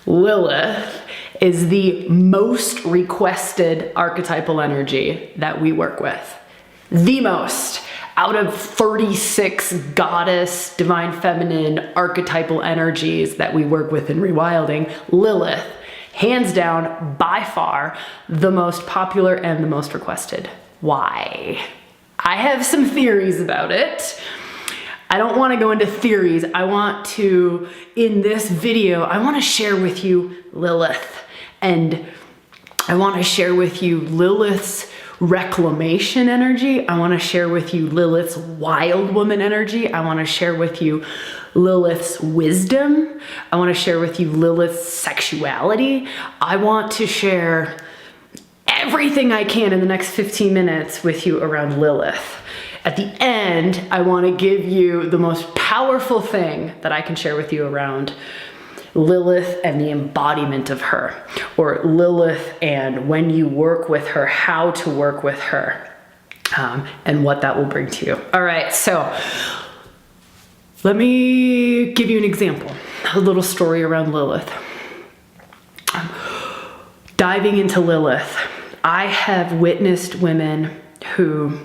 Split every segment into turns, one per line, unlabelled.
Lilith is the most requested archetypal energy that we work with. The most. Out of 36 goddess, divine feminine, archetypal energies that we work with in ReWilding, Lilith, hands down, by far, the most popular and the most requested. Why? I have some theories about it. I don't want to go into theories. I want to, in this video, I want to share with you Lilith. And I want to share with you Lilith's reclamation energy. I want to share with you Lilith's wild woman energy. I want to share with you Lilith's wisdom. I want to share with you Lilith's sexuality. I want to share everything I can in the next 15 minutes with you around Lilith. At the end, I want to give you the most powerful thing that I can share with you around Lilith and the embodiment of her, or Lilith and when you work with her, how to work with her, and what that will bring to you. All right, so let me give you an example, a little story around Lilith. Diving into Lilith, I have witnessed women who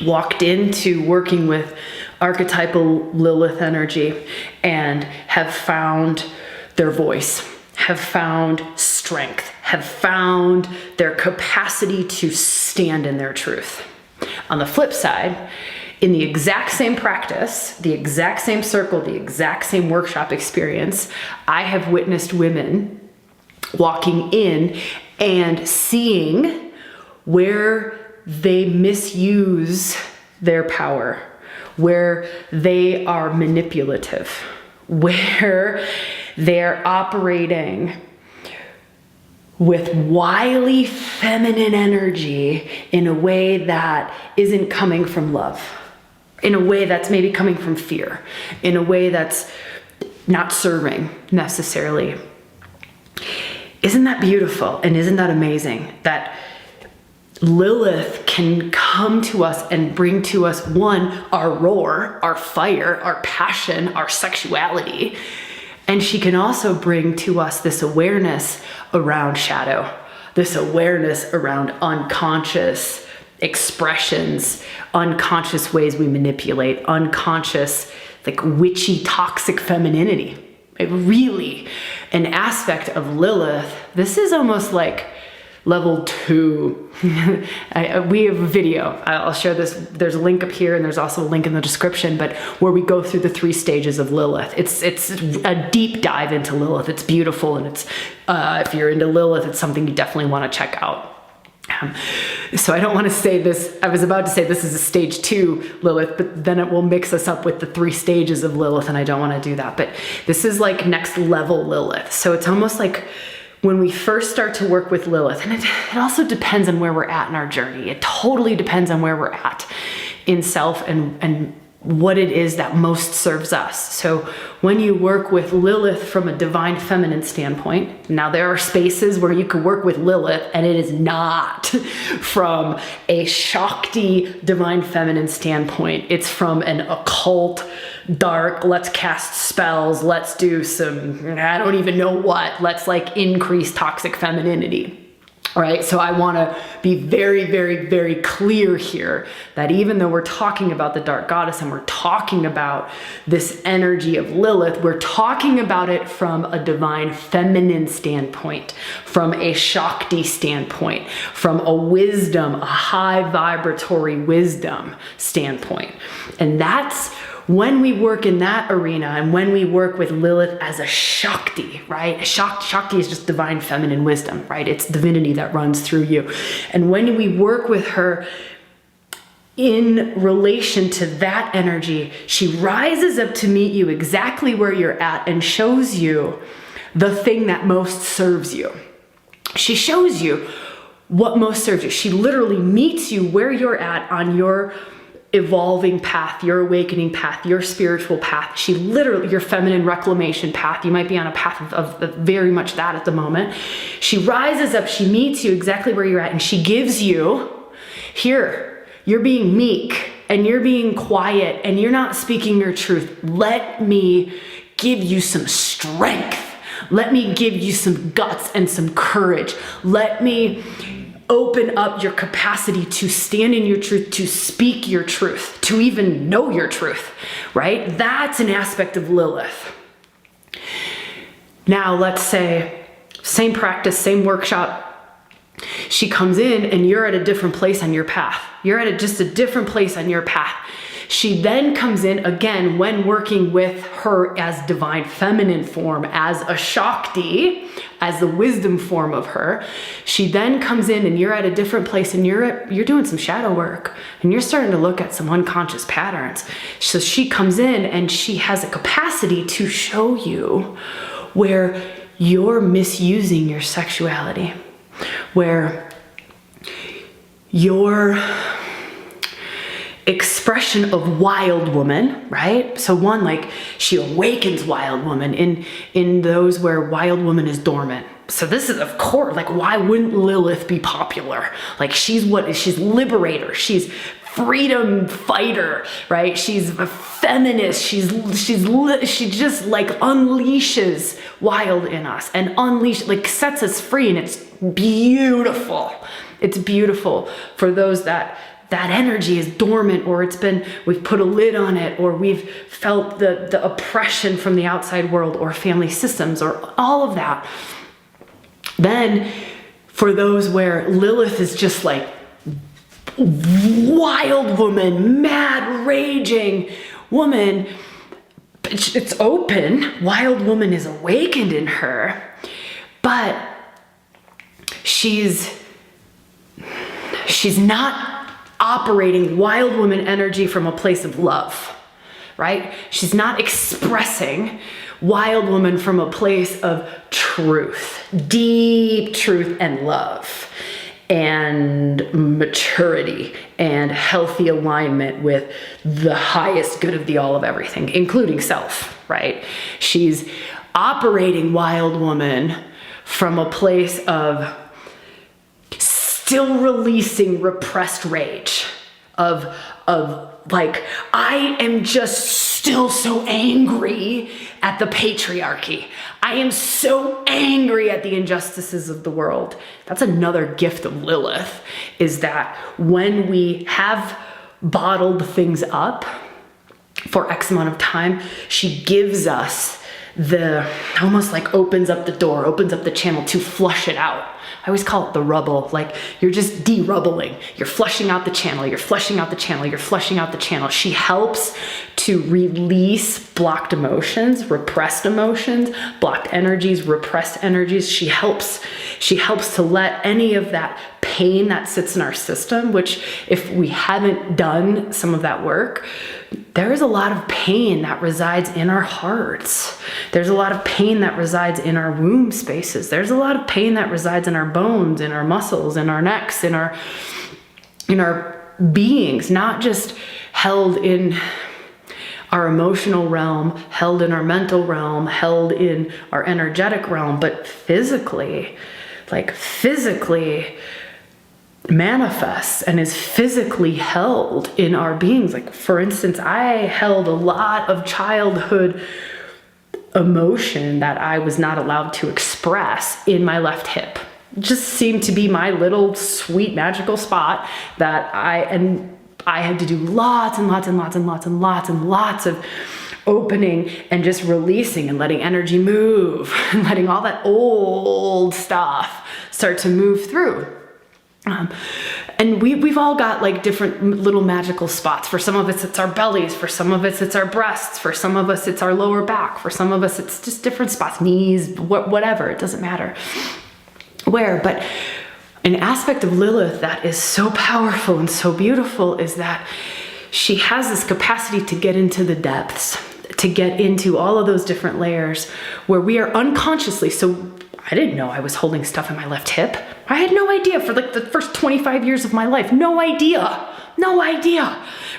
walked into working with archetypal Lilith energy and have found their voice, have found strength, have found their capacity to stand in their truth. On the flip side, in the exact same practice, the exact same circle, the exact same workshop experience, I have witnessed women walking in and seeing where they misuse their power, where they are manipulative, where they're operating with wily feminine energy in a way that isn't coming from love, in a way that's maybe coming from fear, in a way that's not serving necessarily. Isn't that beautiful? And isn't that amazing that Lilith can come to us and bring to us, one, our roar, our fire, our passion, our sexuality. And she can also bring to us this awareness around shadow, this awareness around unconscious expressions, unconscious ways we manipulate, unconscious, like witchy, toxic femininity. It really, an aspect of Lilith, this is almost like level 2. We have a video. I'll share this. There's a link up here and there's also a link in the description, but where we go through the 3 stages of Lilith. It's a deep dive into Lilith. It's beautiful, and it's if you're into Lilith, it's something you definitely want to check out. So I don't want to say this. I was about to say this is a stage 2 Lilith, but then it will mix us up with the 3 stages of Lilith, and I don't want to do that. But this is like next level Lilith. So it's almost like when we first start to work with Lilith, and it also depends on where we're at in our journey. It totally depends on where we're at in self and what it is that most serves us. So when you work with Lilith from a divine feminine standpoint, now there are spaces where you could work with Lilith and it is not from a Shakti divine feminine standpoint. It's from an occult, dark, let's cast spells, let's do some, I don't even know what, let's like increase toxic femininity. All right, so I want to be very, very, very clear here that even though we're talking about the dark goddess and we're talking about this energy of Lilith, we're talking about it from a divine feminine standpoint, from a Shakti standpoint, from a wisdom, a high vibratory wisdom standpoint. And that's when we work in that arena, and when we work with Lilith as a Shakti, right? Shakti is just divine feminine wisdom, right? It's divinity that runs through you. And when we work with her in relation to that energy, she rises up to meet you exactly where you're at and shows you the thing that most serves you. She shows you what most serves you. She literally meets you where you're at on your evolving path, your awakening path, your spiritual path. She literally, your feminine reclamation path. You might be on a path of very much that at the moment. She rises up, she meets you exactly where you're at, and she gives you, here, you're being meek and you're being quiet and you're not speaking your truth. Let me give you some strength. Let me give you some guts and some courage. Let me open up your capacity to stand in your truth, to speak your truth, to even know your truth, right? That's an aspect of Lilith. Now, let's say, same practice, same workshop. She comes in and you're at a different place on your path. You're at just a different place on your path. She then comes in again when working with her as divine feminine form, as a Shakti, as the wisdom form of her. She then comes in and you're at a different place and you're doing some shadow work and you're starting to look at some unconscious patterns. So she comes in and she has a capacity to show you where you're misusing your sexuality, where your expression of wild woman, right? So one, like she awakens wild woman in those where wild woman is dormant. So this is, of course, like, why wouldn't Lilith be popular? Like she's liberator. She's freedom fighter, right? She's a feminist. She just like unleashes wild in us and sets us free. And it's beautiful. It's beautiful for those that energy is dormant, or we've put a lid on it, or we've felt the oppression from the outside world or family systems or all of that. Then for those where Lilith is just like wild woman, mad, raging woman, it's open. Wild woman is awakened in her, but she's not operating wild woman energy from a place of love, right? She's not expressing wild woman from a place of truth, deep truth and love and maturity and healthy alignment with the highest good of the all of everything, including self, right? She's operating wild woman from a place of still releasing repressed rage of like, I am just still so angry at the patriarchy. I am so angry at the injustices of the world. That's another gift of Lilith, is that when we have bottled things up for X amount of time, she gives us almost like opens up the door, opens up the channel to flush it out. I always call it the rubble. Like you're just de-rubbling. You're flushing out the channel. You're flushing out the channel. You're flushing out the channel. She helps to release blocked emotions, repressed emotions, blocked energies, repressed energies. She helps to let any of that pain that sits in our system, which if we haven't done some of that work, there is a lot of pain that resides in our hearts. There's a lot of pain that resides in our womb spaces. There's a lot of pain that resides in our bones, in our muscles, in our necks, in our beings, not just held in our emotional realm, held in our mental realm, held in our energetic realm, but physically manifests and is physically held in our beings. Like, for instance, I held a lot of childhood emotion that I was not allowed to express in my left hip. It just seemed to be my little sweet magical spot that I had to do lots and lots and lots and lots and lots and lots of opening and just releasing and letting energy move and letting all that old stuff start to move through. And we've all got like different little magical spots. For some of us, it's our bellies. For some of us, it's our breasts. For some of us, it's our lower back. For some of us, it's just different spots, knees, whatever. It doesn't matter where. But an aspect of Lilith that is so powerful and so beautiful is that she has this capacity to get into the depths, to get into all of those different layers where we are unconsciously. So I didn't know I was holding stuff in my left hip. I had no idea for like the first 25 years of my life. No idea,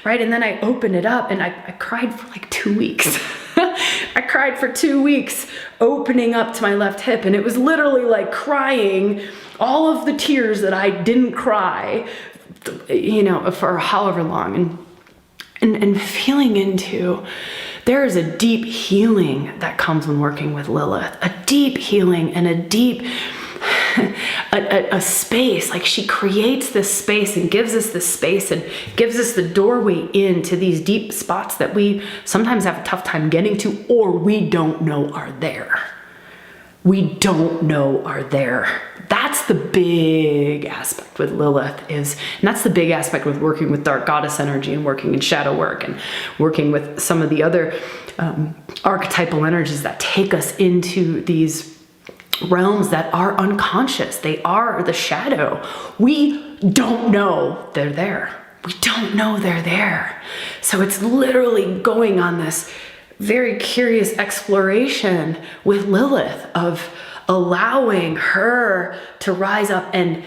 right? And then I opened it up and I cried for like 2 weeks. I cried for 2 weeks opening up to my left hip. And it was literally like crying all of the tears that I didn't cry, for however long. And feeling into There is a deep healing that comes when working with Lilith, a deep healing and a deep, a space. Like she creates this space and gives us this space and gives us the doorway into these deep spots that we sometimes have a tough time getting to, or we don't know are there. We don't know are there. That's the big aspect with Lilith and that's the big aspect with working with dark goddess energy and working in shadow work and working with some of the other archetypal energies that take us into these realms that are unconscious. They are the shadow. We don't know they're there. We don't know they're there. So it's literally going on this very curious exploration with Lilith of allowing her to rise up and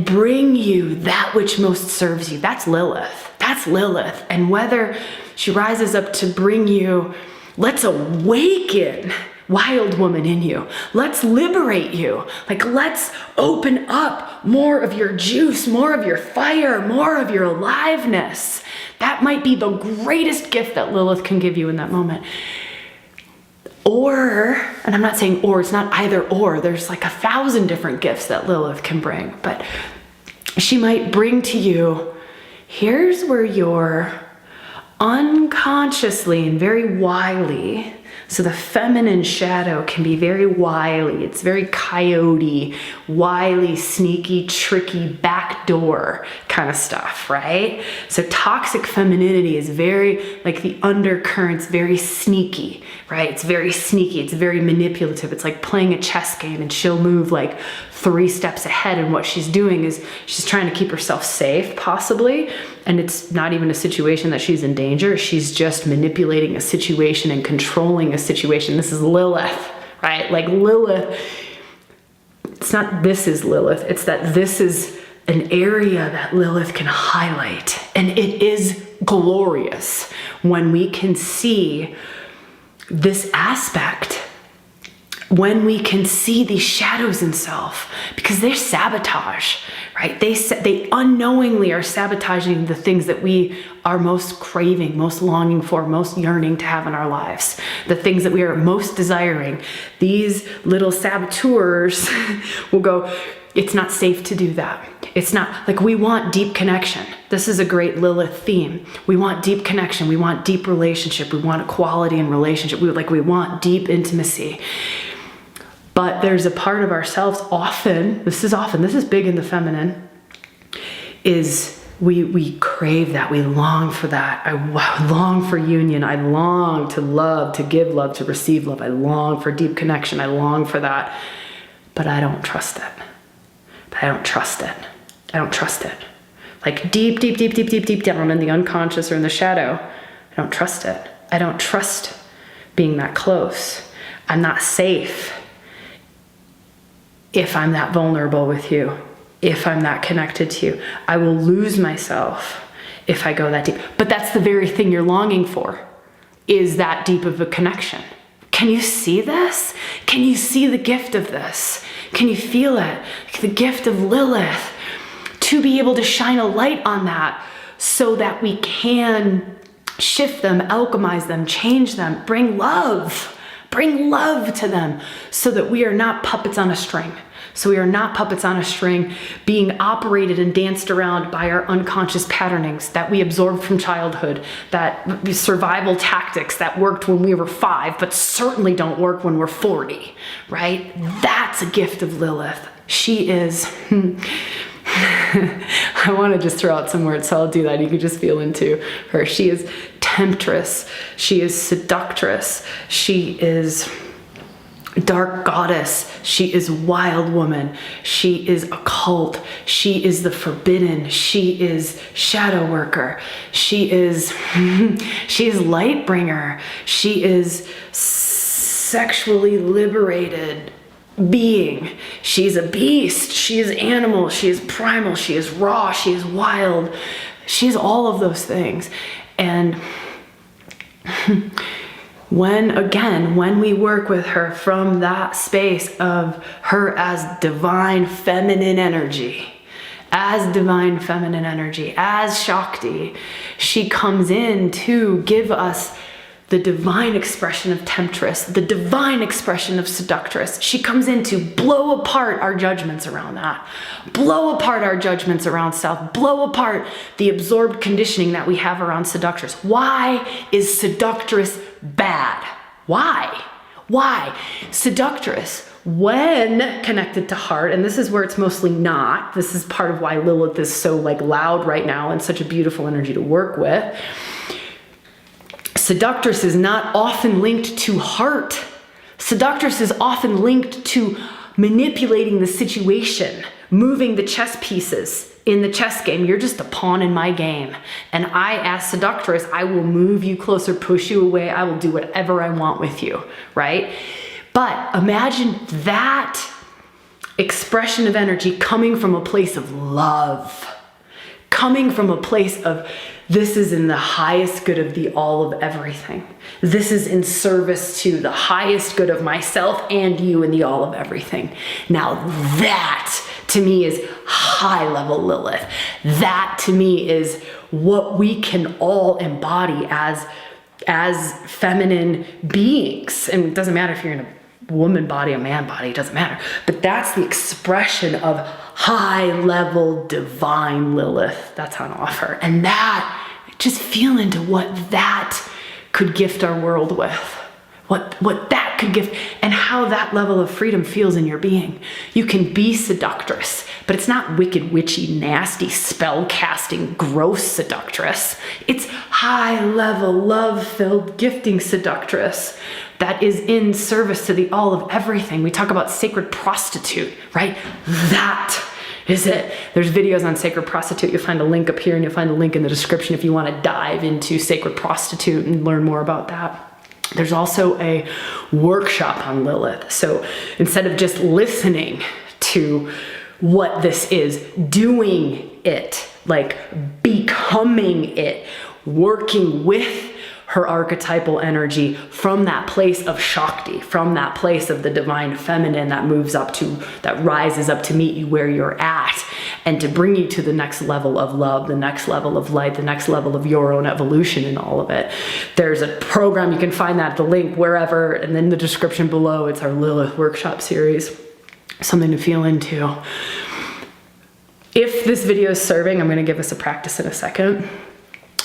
bring you that which most serves you. That's Lilith. That's Lilith. And whether she rises up to bring you, let's awaken wild woman in you. Let's liberate you. Like, let's open up more of your juice, more of your fire, more of your aliveness. That might be the greatest gift that Lilith can give you in that moment. Or, and I'm not saying or, it's not either or, there's like 1,000 different gifts that Lilith can bring, but she might bring to you, here's where you're unconsciously and very wily. So the feminine shadow can be very wily. It's very coyote, wily, sneaky, tricky, backdoor kind of stuff, right? So toxic femininity is very, like the undercurrent's very sneaky, right? It's very sneaky. It's very manipulative. It's like playing a chess game and she'll move like 3 steps ahead. And what she's doing is she's trying to keep herself safe, possibly. And it's not even a situation that she's in danger. She's just manipulating a situation and controlling a situation. This is Lilith, right? Like Lilith, it's not this is Lilith. It's that this is an area that Lilith can highlight. And it is glorious when we can see this aspect, when we can see these shadows in self, because they're sabotage, right? They unknowingly are sabotaging the things that we are most craving, most longing for, most yearning to have in our lives, the things that we are most desiring. These little saboteurs will go, it's not safe to do that. It's not, like, we want deep connection. This is a great Lilith theme. We want deep connection. We want deep relationship. We want equality in relationship. We want deep intimacy. But there's a part of ourselves this is big in the feminine, is we crave that. We long for that. I long for union. I long to love, to give love, to receive love. I long for deep connection. I long for that. But I don't trust it. I don't trust it. I don't trust it. Like deep, deep, deep, deep, deep, deep down in the unconscious or in the shadow, I don't trust it. I don't trust being that close. I'm not safe if I'm that vulnerable with you, if I'm that connected to you. I will lose myself if I go that deep. But that's the very thing you're longing for, is that deep of a connection. Can you see this? Can you see the gift of this? Can you feel it? Like the gift of Lilith, to be able to shine a light on that so that we can shift them, alchemize them, change them, bring love to them, so that we are not puppets on a string. So we are not puppets on a string being operated and danced around by our unconscious patternings that we absorbed from childhood, that survival tactics that worked when we were 5, but certainly don't work when we're 40, right? That's a gift of Lilith. She is, I want to just throw out some words, so I'll do that. You can just feel into her. She is temptress. She is seductress. She is dark goddess. She is wild woman. She is occult. She is the forbidden. She is shadow worker. She is light bringer. She is sexually liberated being. She's a beast. She is animal. She is primal. She is raw. She is wild. She's all of those things. And when we work with her from that space of her as divine feminine energy, as divine feminine energy, as Shakti. She comes in to give us the divine expression of Temptress, the divine expression of Seductress. She comes in to blow apart our judgments around that, blow apart our judgments around self, blow apart the absorbed conditioning that we have around Seductress. Why is Seductress bad? Why? Why? Seductress, when connected to heart, and this is where it's mostly not, this is part of why Lilith is so like loud right now and such a beautiful energy to work with. Seductress is not often linked to heart. Seductress is often linked to manipulating the situation, moving the chess pieces in the chess game. You're just a pawn in my game. And I, as Seductress, I will move you closer, push you away. I will do whatever I want with you, right? But imagine that expression of energy coming from a place of love, coming from a place of, this is in the highest good of the all of everything. This is in service to the highest good of myself and you in the all of everything. Now that to me is high level Lilith. That to me is what we can all embody as feminine beings. And it doesn't matter if you're in a woman body, a man body, it doesn't matter. But that's the expression of high level divine Lilith that's on offer. And that, just feel into what that could gift our world with. What that could give, and how that level of freedom feels in your being. You can be Seductress, but it's not wicked, witchy, nasty, spell casting, gross Seductress. It's high level, love-filled, gifting Seductress that is in service to the all of everything. We talk about sacred prostitute, right? That is it. There's videos on sacred prostitute. You'll find a link up here and you'll find a link in the description if you want to dive into sacred prostitute and learn more about that. There's also a workshop on Lilith. So instead of just listening to what this is, doing it, like becoming it, working with her archetypal energy from that place of Shakti, from that place of the divine feminine that moves up to, that rises up to meet you where you're at and to bring you to the next level of love, the next level of light, the next level of your own evolution in all of it. There's a program, you can find that, the link wherever, and then the description below, it's our Lilith workshop series. Something to feel into. If this video is serving, I'm gonna give us a practice in a second.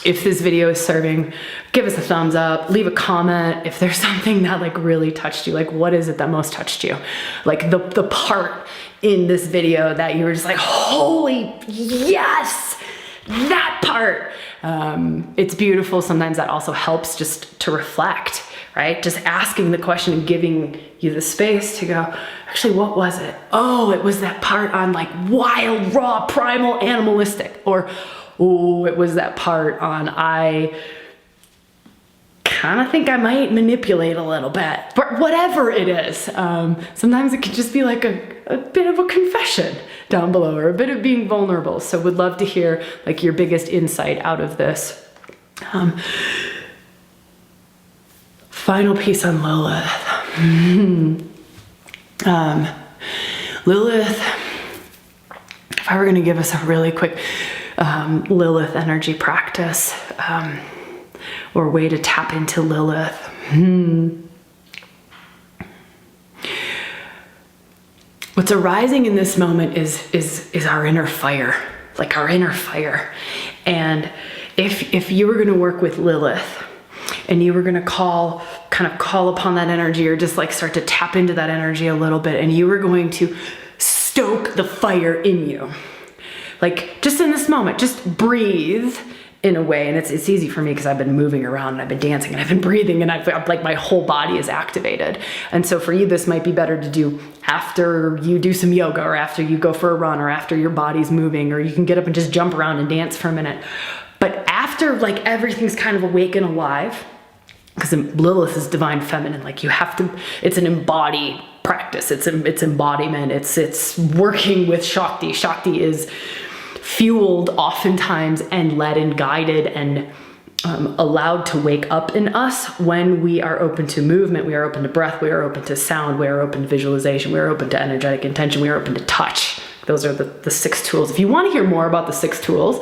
If this video is serving, give us a thumbs up, leave a comment. If there's something that like really touched you, like what is it that most touched you? Like the part in this video that you were just like, holy yes, that part. It's beautiful. Sometimes that also helps just to reflect, right? Just asking the question and giving you the space to go, actually, what was it? Oh, it was that part on like wild, raw, primal, animalistic, or oh, it was that part on I kind of think I might manipulate a little bit. But whatever it is, sometimes it could just be like a bit of a confession down below or a bit of being vulnerable. So would love to hear like your biggest insight out of this. Final piece on Lilith. Lilith, if I were going to give us a really quick Lilith energy practice or way to tap into Lilith. What's arising in this moment is our inner fire, like our inner fire. And if you were going to work with Lilith and you were going to kind of call upon that energy or just like start to tap into that energy a little bit, and you were going to stoke the fire in you. Like just in this moment, just breathe in a way. And it's easy for me because I've been moving around and I've been dancing and I've been breathing and I've like my whole body is activated. And so for you, this might be better to do after you do some yoga or after you go for a run or after your body's moving, or you can get up and just jump around and dance for a minute. But after like everything's kind of awake and alive, because Lilith is divine feminine, like you have to, it's an embodied practice. It's embodiment. It's working with Shakti. Shakti is fueled oftentimes and led and guided and allowed to wake up in us when we are open to movement, we are open to breath, we are open to sound, we are open to visualization, we are open to energetic intention, we are open to touch, Those are the 6 tools. If you want to hear more about the 6 tools,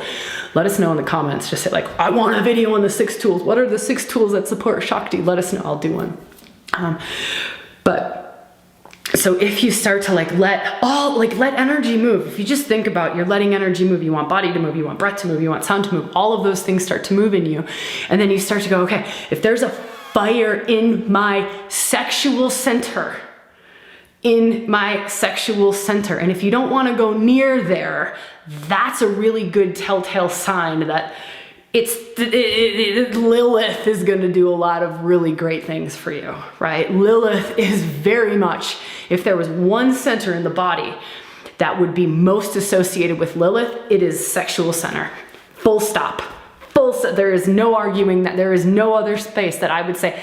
let us know in the comments. Just say like, I want a video on the 6 tools. What are the 6 tools that support Shakti? Let us know, I'll do one. So if you start to let energy move, if you just think about you're letting energy move, you want body to move, you want breath to move, you want sound to move, all of those things start to move in you. And then you start to go, okay, if there's a fire in my sexual center, and if you don't want to go near there, that's a really good telltale sign that Lilith is going to do a lot of really great things for you, right? Lilith is very much, if there was one center in the body that would be most associated with Lilith, it is sexual center. Full stop. There is no arguing that. There is no other space that I would say,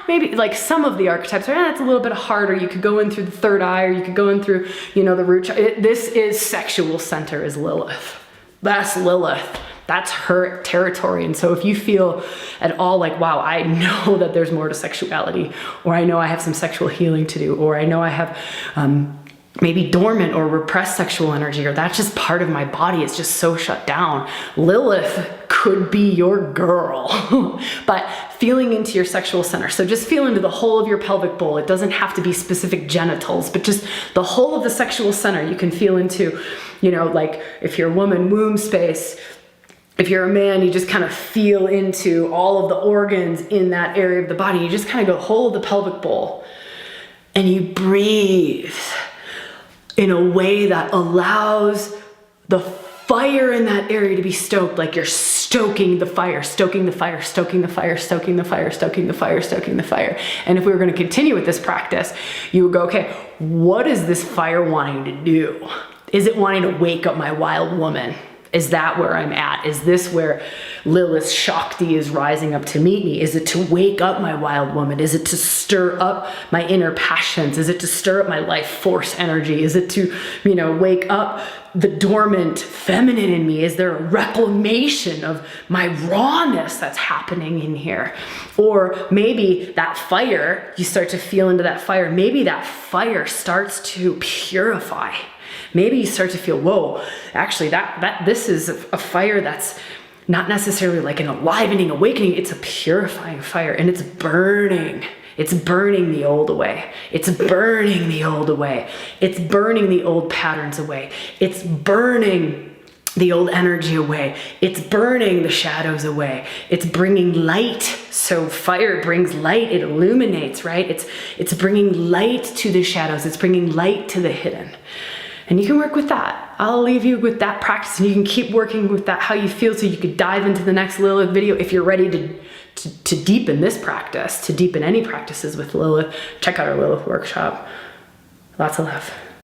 maybe like some of the archetypes are, it's a little bit harder. You could go in through the 3rd eye, or you could go in through, the root. This is sexual center is Lilith. That's Lilith. That's her territory. And so if you feel at all like, wow, I know that there's more to sexuality, or I know I have some sexual healing to do, or I know I have maybe dormant or repressed sexual energy, or that's just part of my body, it's just so shut down, Lilith could be your girl. But feeling into your sexual center. So just feel into the whole of your pelvic bowl. It doesn't have to be specific genitals, but just the whole of the sexual center. You can feel into, like if you're a woman, womb space. If you're a man, you just kind of feel into all of the organs in that area of the body. You just kind of go whole of the pelvic bowl, and you breathe in a way that allows the fire in that area to be stoked, like you're stoking the fire, stoking the fire, stoking the fire, stoking the fire, stoking the fire, stoking the fire. And if we were going to continue with this practice, you would go, okay, what is this fire wanting to do? Is it wanting to wake up my wild woman? Is that where I'm at? Is this where Lilith's Shakti is rising up to meet me? Is it to wake up my wild woman? Is it to stir up my inner passions? Is it to stir up my life force energy? Is it to, wake up the dormant feminine in me? Is there a reclamation of my rawness that's happening in here? Or maybe that fire, you start to feel into that fire. Maybe that fire starts to purify. Maybe you start to feel, whoa, actually this is a fire that's not necessarily like an enlivening, awakening. It's a purifying fire, and it's burning. It's burning the old away. It's burning the old away. It's burning the old patterns away. It's burning the old energy away. It's burning the shadows away. It's bringing light. So fire brings light. It illuminates, right? It's bringing light to the shadows. It's bringing light to the hidden. And you can work with that. I'll leave you with that practice, and you can keep working with that how you feel, so you could dive into the next Lilith video. If you're ready to deepen this practice, to deepen any practices with Lilith, check out our Lilith workshop. Lots of love.